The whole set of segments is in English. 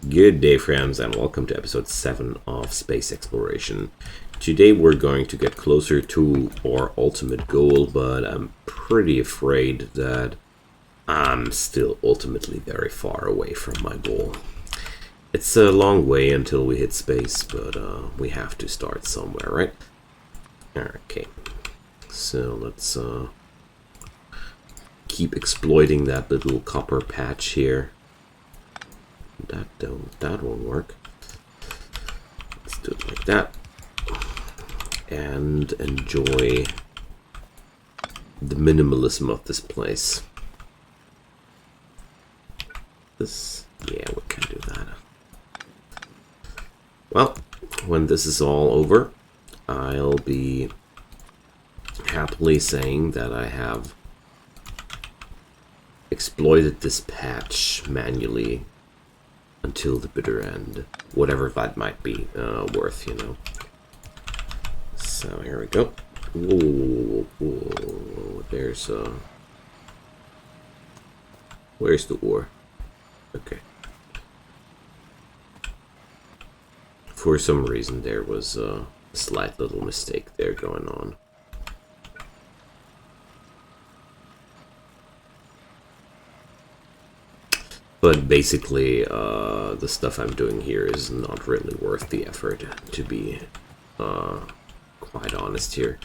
Good day, friends, and welcome to episode 7 of Space Exploration. Today we're going to get closer to our ultimate goal, but I'm pretty afraid that I'm still ultimately very far away from my goal. It's a long way until we hit space, but we have to start somewhere, right? Okay, so let's keep exploiting that little copper patch here. That won't work. Let's do it like that. And enjoy the minimalism of this place. Yeah, we can do that. Well, when this is all over, I'll be happily saying that I have exploited this patch manually until the bitter end, whatever that might be worth, you know. So here we go. Whoa. There's where's the ore? Okay. For some reason there was a slight little mistake there going on. But basically, the stuff I'm doing here is not really worth the effort, to be quite honest here.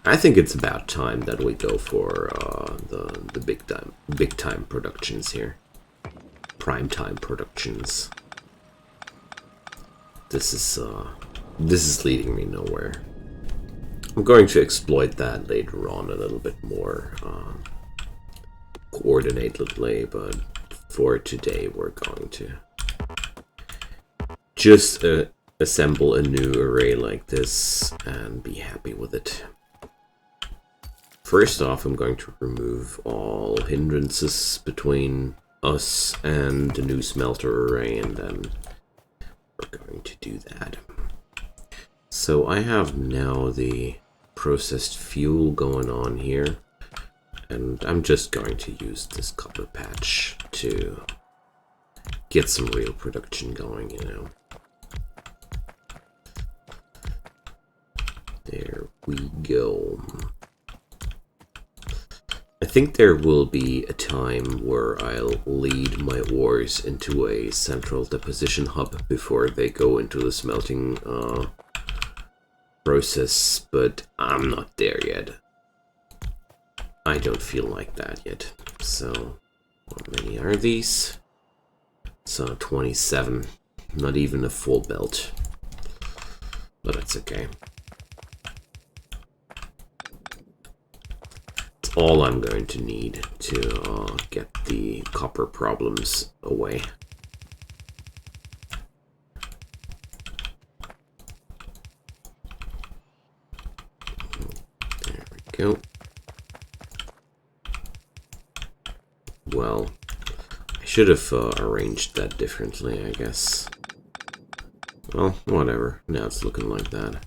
I think it's about time that we go for the big time productions here, prime time productions. This is leading me nowhere. I'm going to exploit that later on a little bit more coordinatedly, but for today we're going to just assemble a new array like this and be happy with it. First off, I'm going to remove all hindrances between us and the new smelter array, and then we're going to do that. So I have now the processed fuel going on here, and I'm just going to use this copper patch to get some real production going, you know. There we go. I think there will be a time where I'll lead my ores into a central deposition hub before they go into the smelting process, but I'm not there yet. I don't feel like that yet. So, how many are these? It's 27. Not even a full belt. But that's okay. It's all I'm going to need to get the copper problems away. There we go. Well, I should have arranged that differently, I guess. Well, whatever. Now it's looking like that.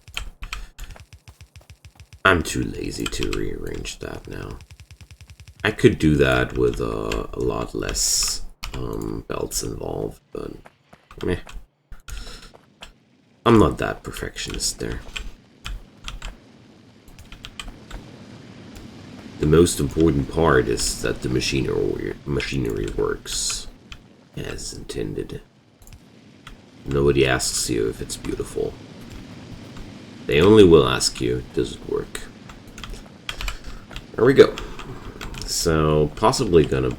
I'm too lazy to rearrange that now. I could do that with a lot less belts involved, but meh. I'm not that perfectionist there. The most important part is that the machinery works as intended. Nobody asks you if it's beautiful. They only will ask you, does it work? There we go. So, possibly gonna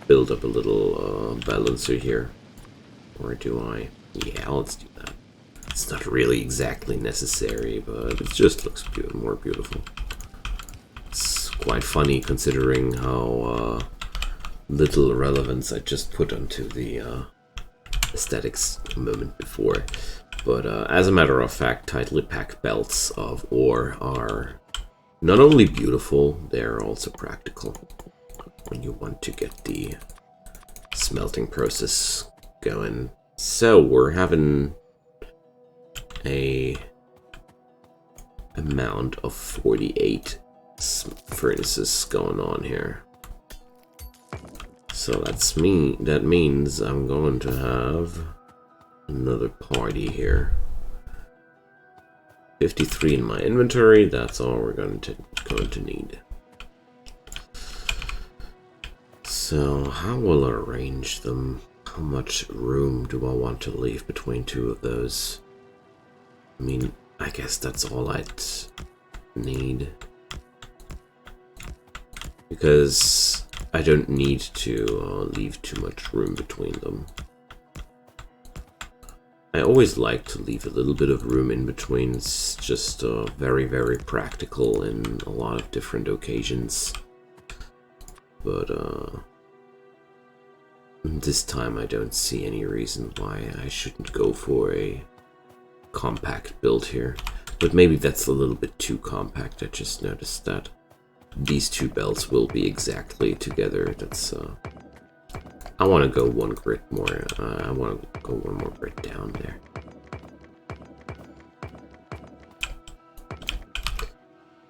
build up a little balancer here. Or do I? Yeah, let's do that. It's not really exactly necessary, but it just looks more beautiful. Quite funny considering how little relevance I just put onto the aesthetics a moment before. But as a matter of fact, tightly packed belts of ore are not only beautiful, they're also practical when you want to get the smelting process going. So we're having a amount of 48 furnaces going on here. So that means I'm going to have another party here. 53 in my inventory, that's all we're going to need. So how will I arrange them? How much room do I want to leave between two of those? I mean, I guess that's all I'd need. Because I don't need to leave too much room between them. I always like to leave a little bit of room in between. It's just very, very practical in a lot of different occasions. But this time I don't see any reason why I shouldn't go for a compact build here. But maybe that's a little bit too compact. I just noticed that these two belts will be exactly together. That's I want to go one grid more. I want to go one more grid down there.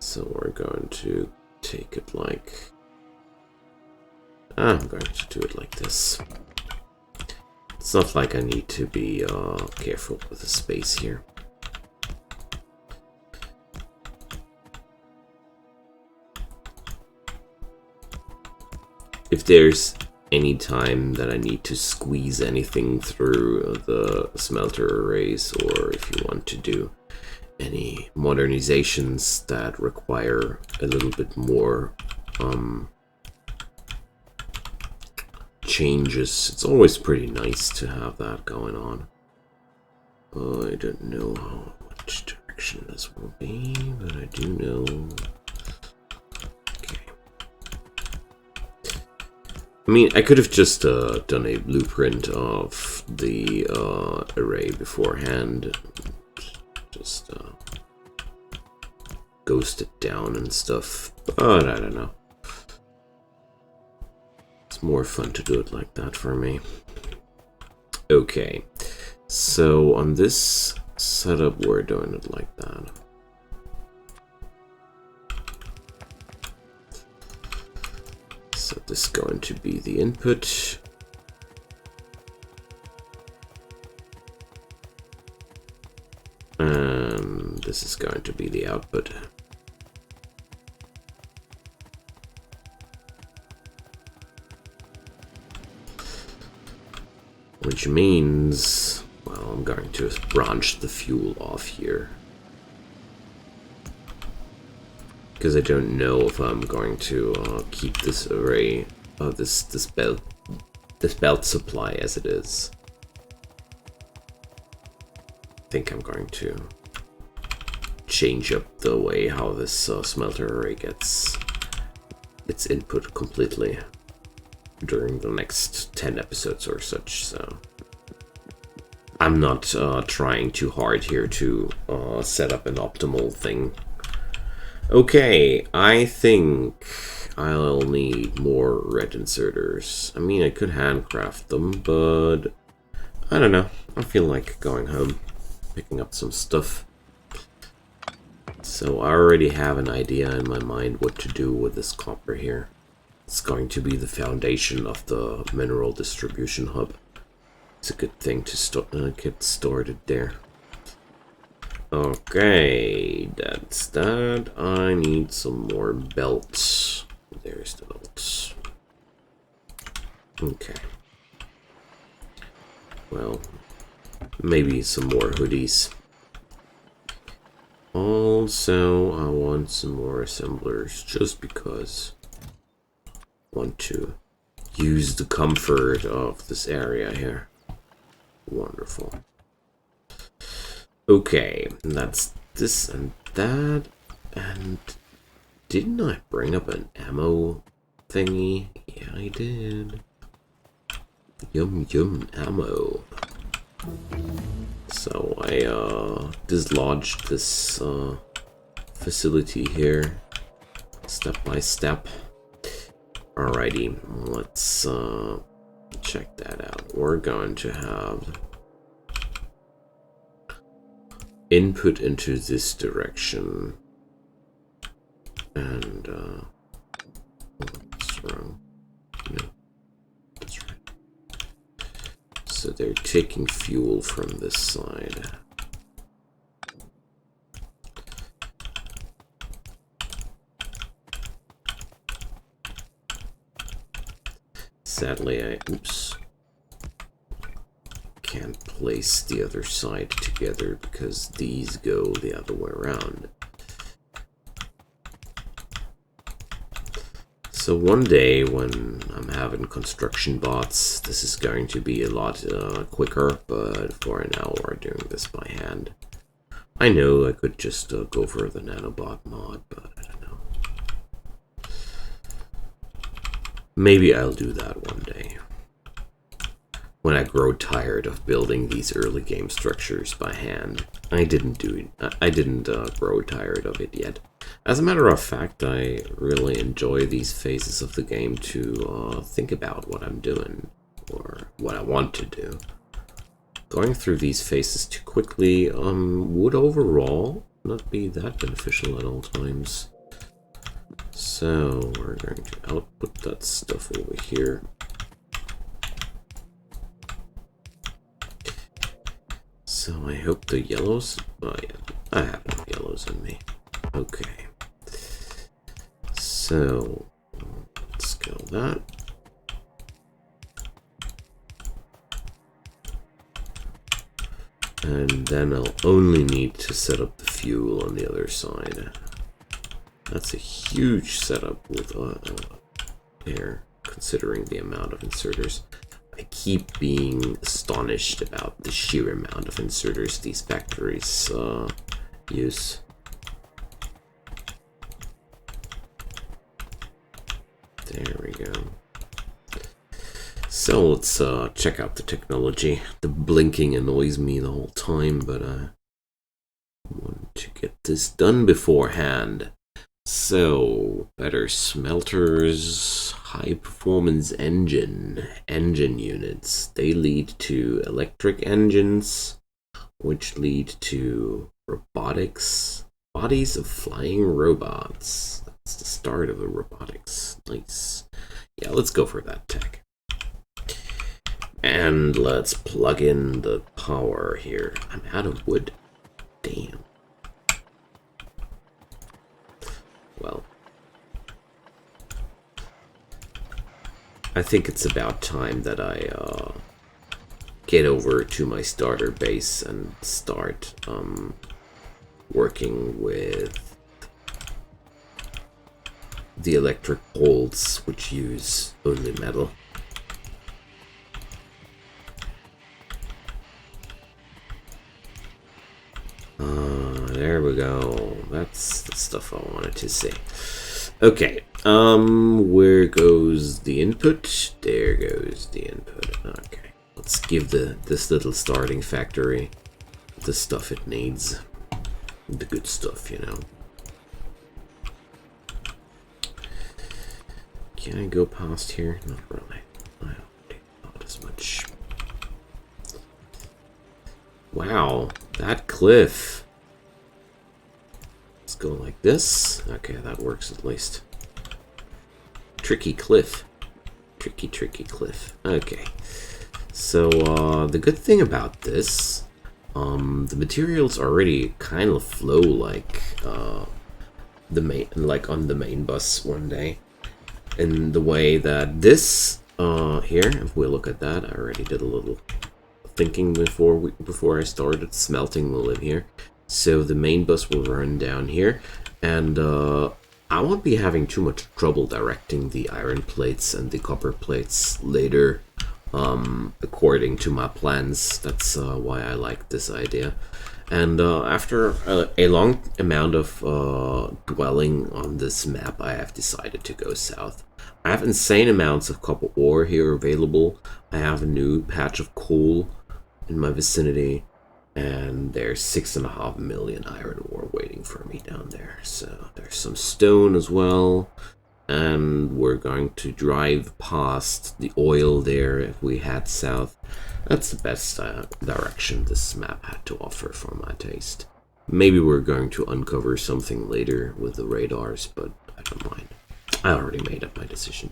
So we're going to take it like... I'm going to do it like this. It's not like I need to be careful with the space here. If there's any time that I need to squeeze anything through the smelter arrays, or if you want to do any modernizations that require a little bit more changes, it's always pretty nice to have that going on. I don't know which direction this will be, but I do know. I mean, I could have just done a blueprint of the array beforehand. Just ghost it down and stuff. But I don't know. It's more fun to do it like that for me. Okay. So on this setup, we're doing it like that. So this is going to be the input. And this is going to be the output. Which means, well, I'm going to branch the fuel off here. Because I don't know if I'm going to keep this array, this belt supply as it is. I think I'm going to change up the way how this smelter array gets its input completely during the next 10 episodes or such. So I'm not trying too hard here to set up an optimal thing. Okay, I think I'll need more red inserters. I mean, I could handcraft them, but I don't know. I feel like going home, picking up some stuff. So I already have an idea in my mind what to do with this copper here. It's going to be the foundation of the mineral distribution hub. It's a good thing to get started there. Okay, that's that. I need some more belts. There's the belts. Okay. Well, maybe some more hoodies. Also, I want some more assemblers just because I want to use the comfort of this area here. Wonderful. Okay, that's this and that. And didn't I bring up an ammo thingy? Yeah, I did. Yum yum ammo. So I dislodged this facility here step by step. Alrighty, let's check that out. We're going to have input into this direction, and what's wrong? No, that's right. So they're taking fuel from this side. Sadly, I can't place the other side together because these go the other way around. So one day when I'm having construction bots, this is going to be a lot quicker, but for now we're doing this by hand. I know I could just go for the nanobot mod, but I don't know. Maybe I'll do that one day. When I grow tired of building these early game structures by hand. I didn't grow tired of it yet. As a matter of fact, I really enjoy these phases of the game to think about what I'm doing, or what I want to do. Going through these phases too quickly would overall not be that beneficial at all times. So, we're going to output that stuff over here. So I hope the yellows... Oh yeah, I have no yellows in me. Okay. So, let's go that. And then I'll only need to set up the fuel on the other side. That's a huge setup with here, considering the amount of inserters. I keep being astonished about the sheer amount of inserters these factories use. There we go. So let's check out the technology. The blinking annoys me the whole time, but I want to get this done beforehand. So, better smelters, high performance engine units. They lead to electric engines, which lead to robotics, bodies of flying robots. That's the start of the robotics. Nice. Yeah, let's go for that tech. And let's plug in the power here. I'm out of wood. Damn. Well, I think it's about time that I get over to my starter base and start working with the electric bolts, which use only metal. There we go. That's the stuff I wanted to see. Okay, where goes the input? There goes the input. Okay, let's give this little starting factory the stuff it needs. The good stuff, you know. Can I go past here? Not really. I already thought as much. Wow, that cliff. Let's go like this. Okay, that works at least. Tricky cliff. Tricky cliff. Okay. So, the good thing about this, the materials already kind of flow like, on the main bus one day. In the way that this, here, if we look at that, I already did a little thinking before I started. Smelting will live here. So the main bus will run down here, and I won't be having too much trouble directing the iron plates and the copper plates later, according to my plans. That's why I like this idea. And after a long amount of dwelling on this map, I have decided to go south. I have insane amounts of copper ore here available. I have a new patch of coal in my vicinity. And there's 6.5 million iron ore waiting for me down there. So there's some stone as well. And we're going to drive past the oil there if we head south. That's the best direction this map had to offer for my taste. Maybe we're going to uncover something later with the radars, but I don't mind. I already made up my decision.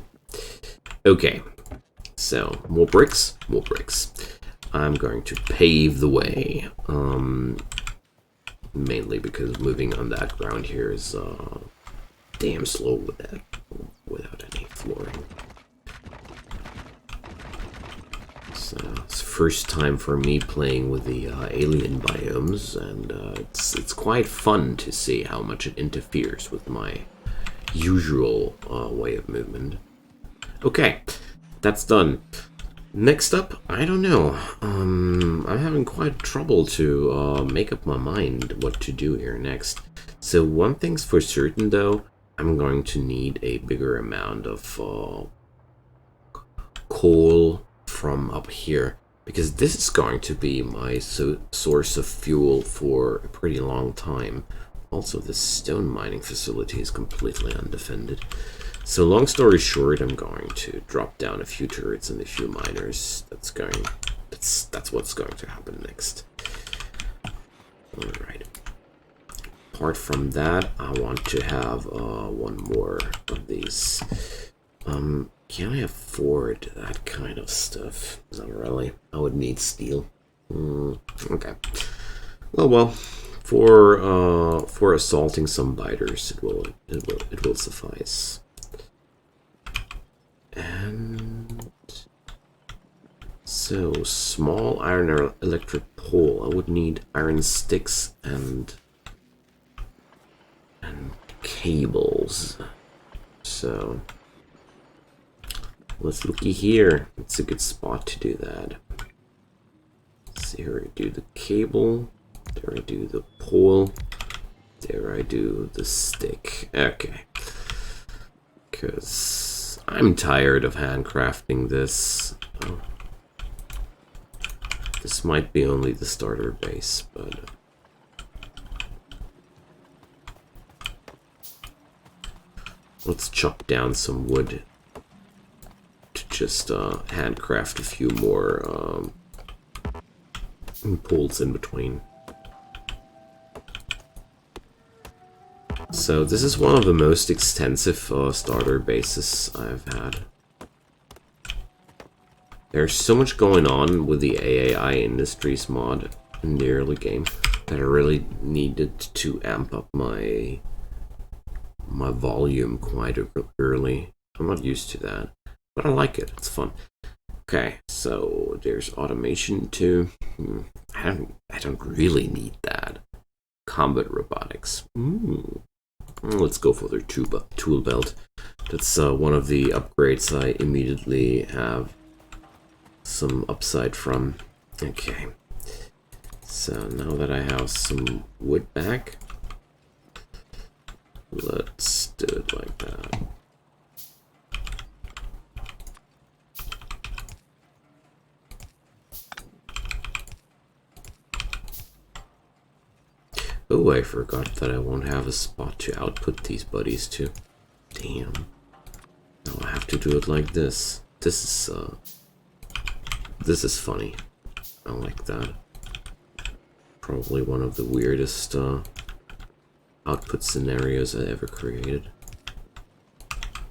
Okay, so more bricks, more bricks. I'm going to pave the way. Mainly because moving on that ground here is damn slow without any flooring. So it's the first time for me playing with the alien biomes, and it's quite fun to see how much it interferes with my usual way of movement. Okay, that's done. Next up, I don't know. I'm having quite trouble to make up my mind what to do here next. So one thing's for certain, though, I'm going to need a bigger amount of coal from up here, because this is going to be my source of fuel for a pretty long time. Also, this stone mining facility is completely undefended. So long story short, I'm going to drop down a few turrets and a few miners. That's what's going to happen next. Alright. Apart from that, I want to have one more of these. Can I afford that kind of stuff? Not really. I would need steel. Okay. Well. For assaulting some biters, it will suffice. And so small iron electric pole. I would need iron sticks and cables. So let's looky here. It's a good spot to do that. So here I do the cable. There I do the pole. There I do the stick. Okay. Because I'm tired of handcrafting this. Oh. This might be only the starter base, but let's chop down some wood to just handcraft a few more poles in between. So this is one of the most extensive starter bases I've had. There's so much going on with the AAI Industries mod in the early game that I really needed to amp up my volume quite early. I'm not used to that, but I like it. It's fun. Okay, so there's automation too. I don't really need that. Combat robotics. Let's go for their tool belt. That's one of the upgrades I immediately have some upside from. Okay. So now that I have some wood back, let's do it like that. Oh, I forgot that I won't have a spot to output these buddies to. Damn. Now I have to do it like this. This is funny. I like that. Probably one of the weirdest output scenarios I ever created.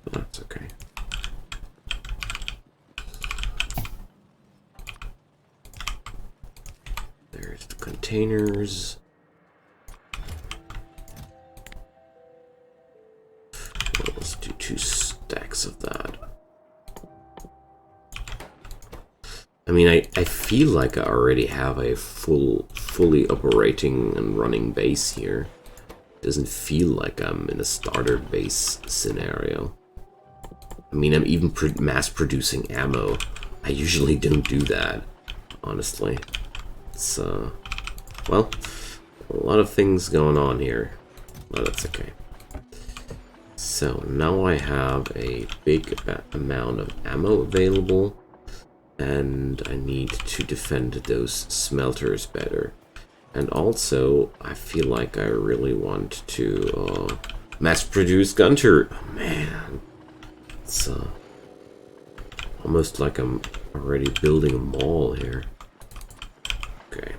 But that's okay. There's the containers. Well, let's do 2 stacks of that. I mean, I feel like I already have a fully operating and running base here. Doesn't feel like I'm in a starter base scenario. I mean, I'm even mass producing ammo. I usually don't do that, honestly. It's well, a lot of things going on here, but that's okay. So now I have a big amount of ammo available, and I need to defend those smelters better. And also, I feel like I really want to mass produce gun turret. Oh, man, it's almost like I'm already building a mall here. Okay,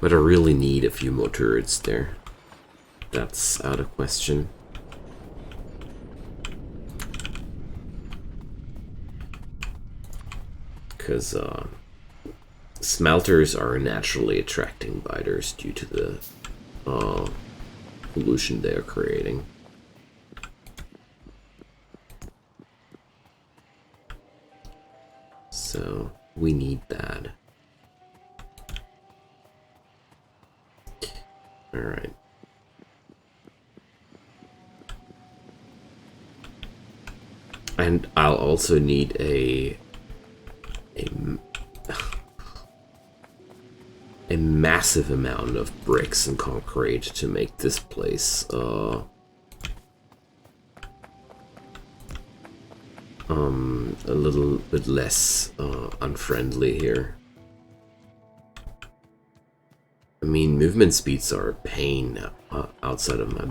but I really need a few more turrets there. That's out of question. Because Smelters are naturally attracting biters due to the pollution they are creating. So we need that. All right. And I'll also need a massive amount of bricks and concrete to make this place a little bit less unfriendly here. I mean, movement speeds are a pain outside of my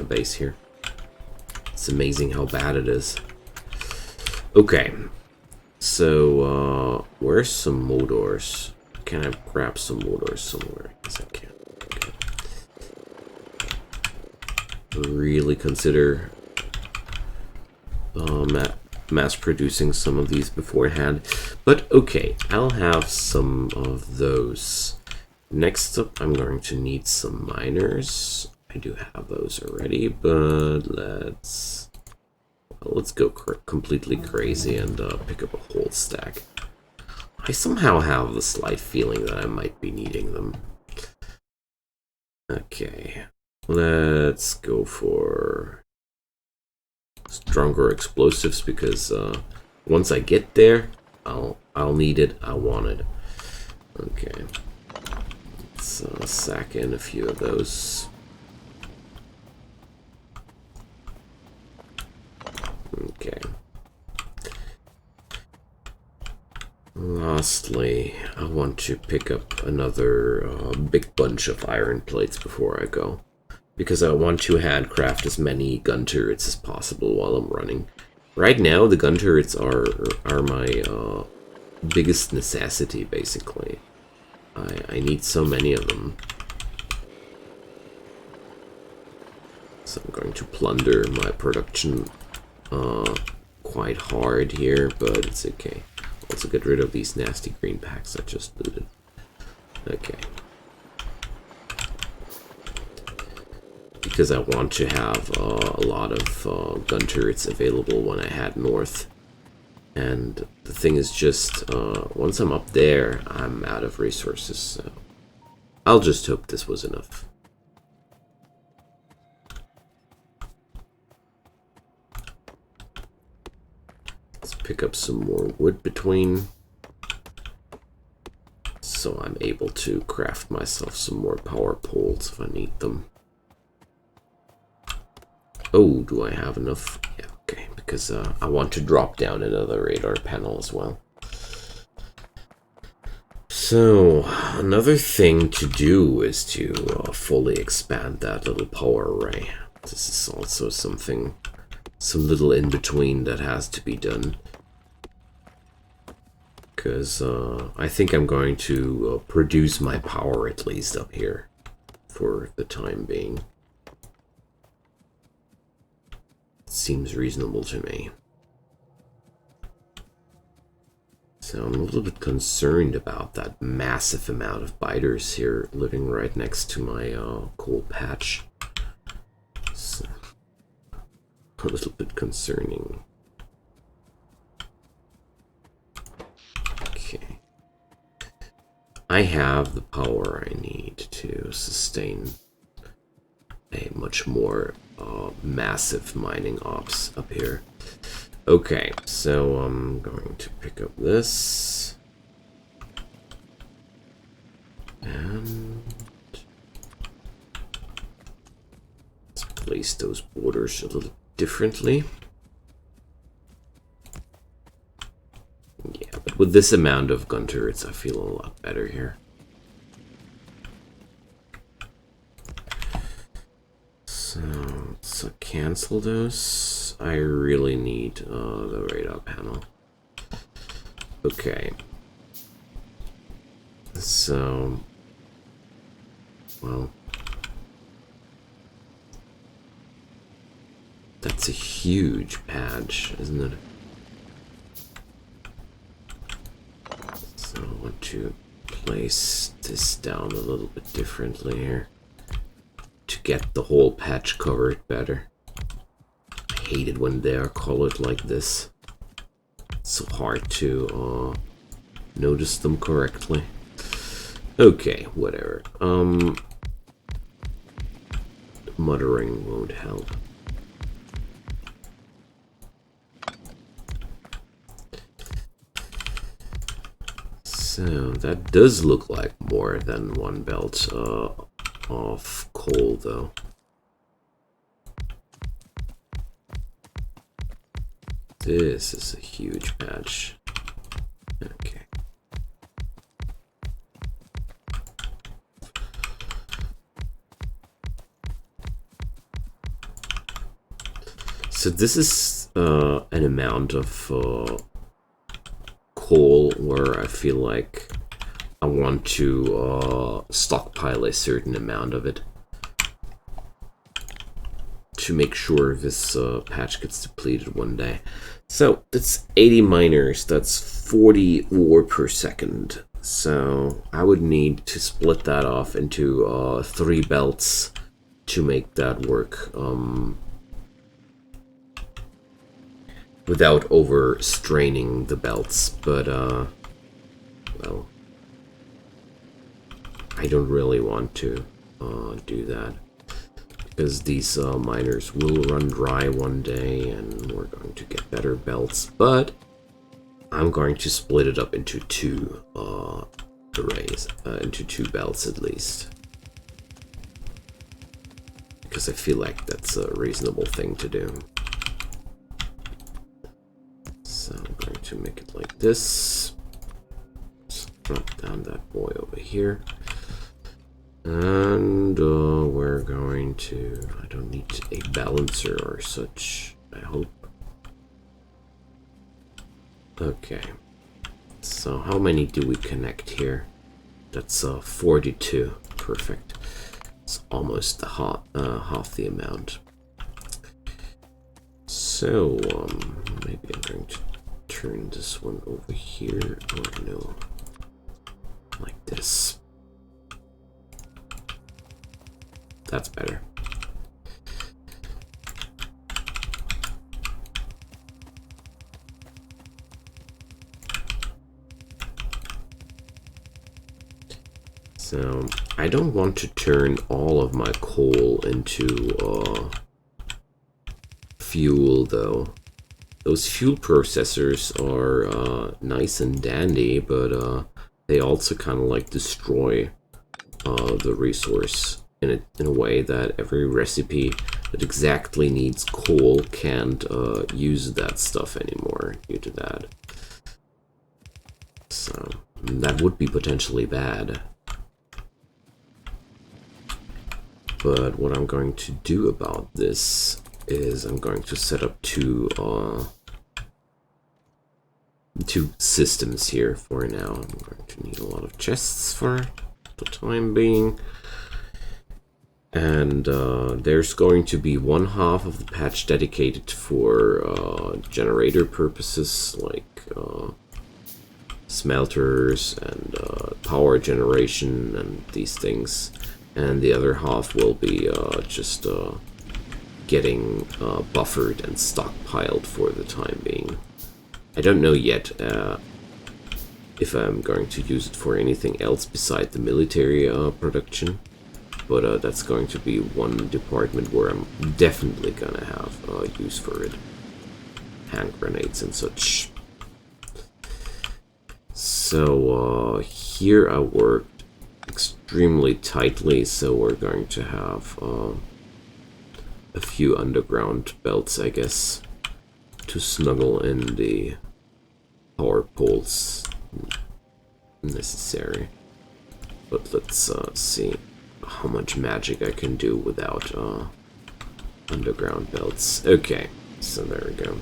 base here. It's amazing how bad it is. Okay, so where's some motors? Can I grab some motors somewhere? Yes, I can. Okay. Really consider mass producing some of these beforehand, but okay, I'll have some of those. Next up, I'm going to need some miners. I do have those already, but let's go completely crazy and pick up a whole stack. I somehow have the slight feeling that I might be needing them. Okay, let's go for stronger explosives, because once I get there, I'll need it. I want it. Okay, let's sack in a few of those. Okay. Lastly, I want to pick up another big bunch of iron plates before I go, because I want to handcraft as many gun turrets as possible while I'm running. Right now, the gun turrets are my biggest necessity, basically. I need so many of them. So I'm going to plunder my production quite hard here, but it's okay. Also get rid of these nasty green packs I just looted. Okay. Because I want to have a lot of gun turrets available when I head north. And the thing is just, once I'm up there, I'm out of resources, so I'll just hope this was enough. Let's pick up some more wood between, so I'm able to craft myself some more power poles if I need them. Oh, do I have enough? Yeah, okay, because I want to drop down another radar panel as well. So, another thing to do is to fully expand that little power array. This is also something, some little in-between that has to be done. Because I think I'm going to produce my power at least up here for the time being. Seems reasonable to me. So I'm a little bit concerned about that massive amount of biters here living right next to my coal patch. So, a little bit concerning. Okay. I have the power I need to sustain a much more massive mining ops up here. Okay, so I'm going to pick up this and let's place those borders a little differently. Yeah, but with this amount of gun turrets, I feel a lot better here. So let's cancel those. I really need the radar panel. Okay. So, well, that's a huge patch, isn't it? So 1, 2, to place this down a little bit differently here to get the whole patch covered better. I hate it when they are colored like this. It's so hard to notice them correctly. Okay, whatever. Muttering won't help. So that does look like more than one belt of coal, though. This is a huge patch. Okay. So this is an amount of coal where I feel like I want to stockpile a certain amount of it to make sure this patch gets depleted one day. So that's 80 miners, that's 40 ore per second. So I would need to split that off into 3 belts to make that work. Without overstraining the belts, but well, I don't really want to do that because these miners will run dry one day and we're going to get better belts, but I'm going to split it up into 2 arrays, into 2 belts at least, because I feel like that's a reasonable thing to do. So I'm going to make it like this. Just drop down that boy over here. And we're going to... I don't need a balancer or such, I hope. Okay. So how many do we connect here? That's 42. Perfect. It's almost the half the amount. So, maybe I'm going to turn this one over here, or no, like this. That's better. So, I don't want to turn all of my coal into fuel, though. Those fuel processors are nice and dandy, but they also kind of like destroy the resource in a way that every recipe that exactly needs coal can't use that stuff anymore due to that. So that would be potentially bad. But what I'm going to do about this is I'm going to set up two systems here for now. I'm going to need a lot of chests for the time being. And there's going to be one half of the patch dedicated for generator purposes, like smelters and power generation and these things. And the other half will be just getting buffered and stockpiled for the time being. I don't know yet if I'm going to use it for anything else beside the military production, but that's going to be one department where I'm definitely gonna have use for it. Hand grenades and such. So here I worked extremely tightly, so we're going to have a few underground belts, I guess, to snuggle in the power poles necessary. But let's see how much magic I can do without underground belts. Okay, so there we go.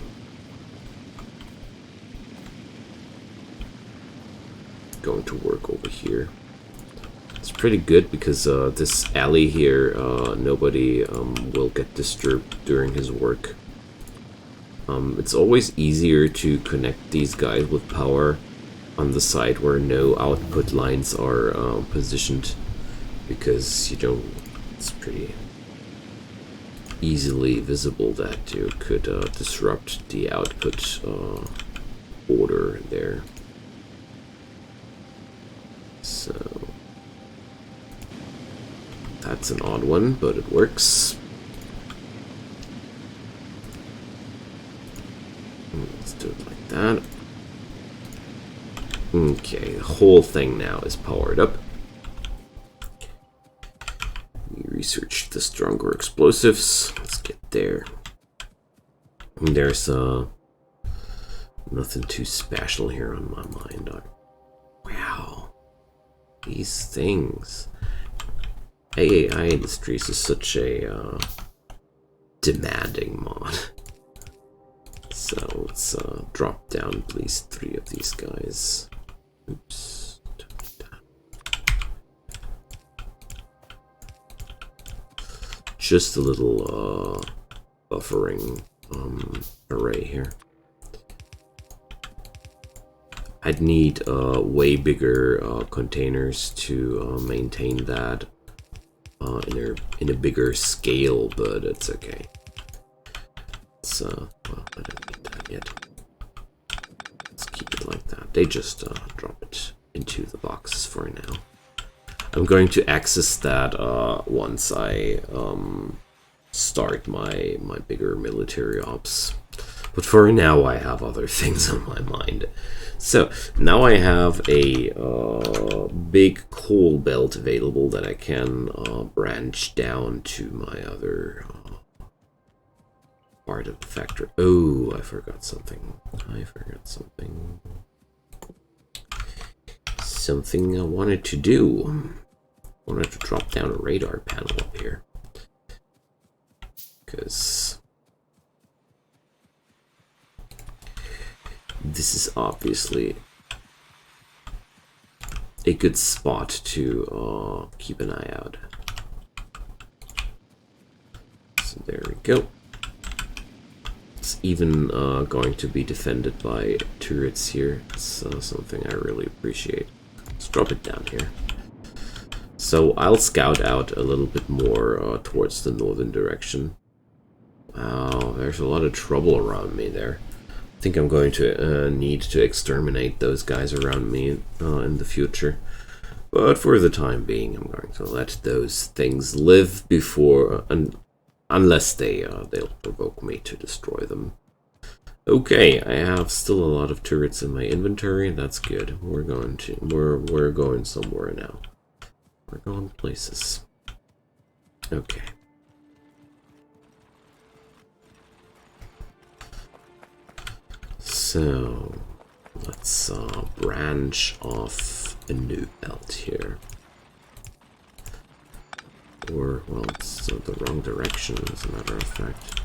Going to work over here. It's pretty good because this alley here, nobody will get disturbed during his work. It's always easier to connect these guys with power on the side where no output lines are positioned, because you don't. It's pretty easily visible that you could disrupt the output order there. So that's an odd one, but it works. Let's do it like that. Okay, the whole thing now is powered up. We researched the stronger explosives. Let's get there. There's nothing too special here on my mind. Wow, these things. AAI Industries is such a demanding mod. So let's drop down at least 3 of these guys. Oops. Just a little buffering array here. I'd need way bigger containers to maintain that in a bigger scale, but it's okay. It's well, I don't need that yet. Let's keep it like that. They just drop it into the boxes for now. I'm going to access that once I start my bigger military ops. But for now, I have other things on my mind. So now I have a big coal belt available that I can branch down to my other part of the factory. Oh, I forgot something. Something I wanted to do. I wanted to drop down a radar panel up here. Because this is obviously a good spot to keep an eye out. So there we go. It's even going to be defended by turrets here. It's something I really appreciate. Let's drop it down here. So I'll scout out a little bit more towards the northern direction. Wow, there's a lot of trouble around me there. I think I'm going to need to exterminate those guys around me in the future. But for the time being, I'm going to let those things live before, unless they'll provoke me to destroy them. Okay, I have still a lot of turrets in my inventory. That's good. We're going somewhere now. We're going places. Okay. So let's branch off a new belt here. Or, well, it's the wrong direction, as a matter of fact.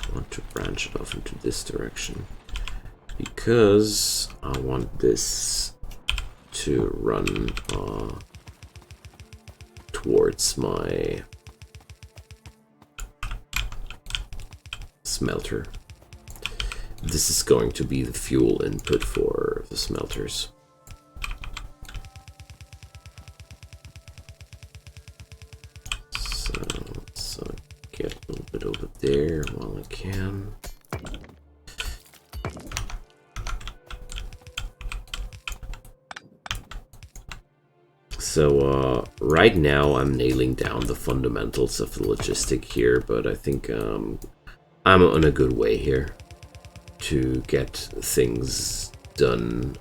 I want to branch it off into this direction, because I want this to run towards my smelter. This is going to be the fuel input for the smelters. So let's get a little bit over there while I can. So right now I'm nailing down the fundamentals of the logistic here, but I think I'm on a good way here to get things done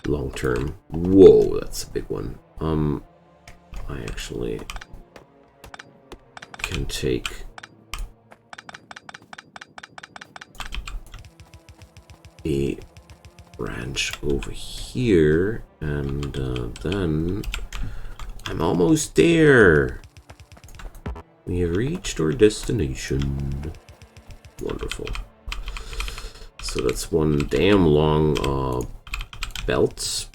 long term. Whoa, that's a big one. I actually can take a branch over here, and then I'm almost there. We have reached our destination. Wonderful. So that's one damn long belt,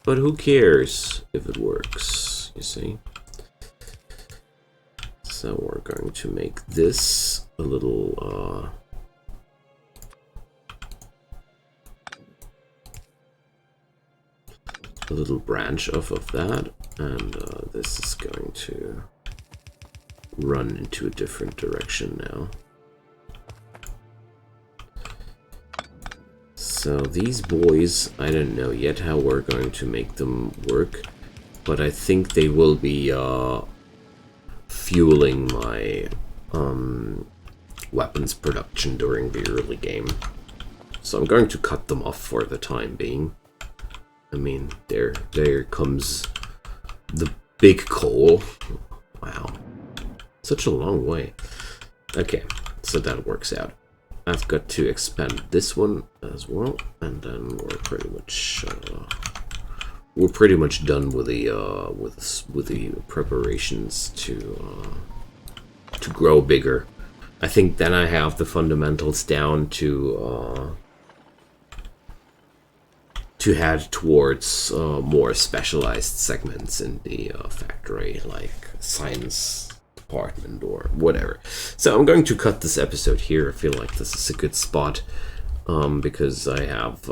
but who cares if it works, you see? So we're going to make this a little a little branch off of that, and this is going to run into a different direction now. So these boys, I don't know yet how we're going to make them work, but I think they will be fueling my weapons production during the early game. So I'm going to cut them off for the time being. I mean, there comes the big coal. Wow. Such a long way. Okay, so that works out. I've got to expand this one as well, and then we're pretty much done with the preparations to grow bigger. I think then I have the fundamentals down to head towards more specialized segments in the factory, like science department or whatever. So I'm going to cut this episode here. I feel like this is a good spot because I have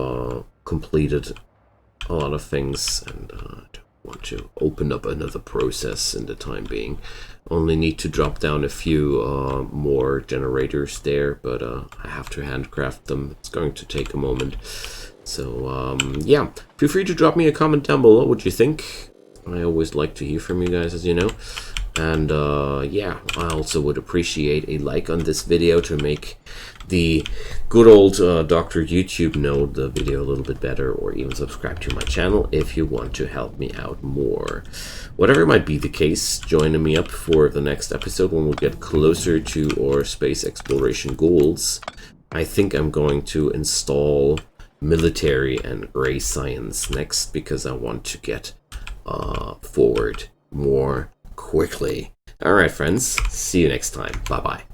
completed a lot of things, and I don't want to open up another process in the time being. Only need to drop down a few more generators there, but I have to handcraft them. It's going to take a moment. So yeah, feel free to drop me a comment down below what you think. I always like to hear from you guys, as you know. And yeah, I also would appreciate a like on this video to make the good old Dr. YouTube know the video a little bit better, or even subscribe to my channel if you want to help me out more. Whatever might be the case, join me up for the next episode when we get closer to our space exploration goals. I think I'm going to install military and gray science next, because I want to get forward more quickly. Alright friends, see you next time. Bye bye.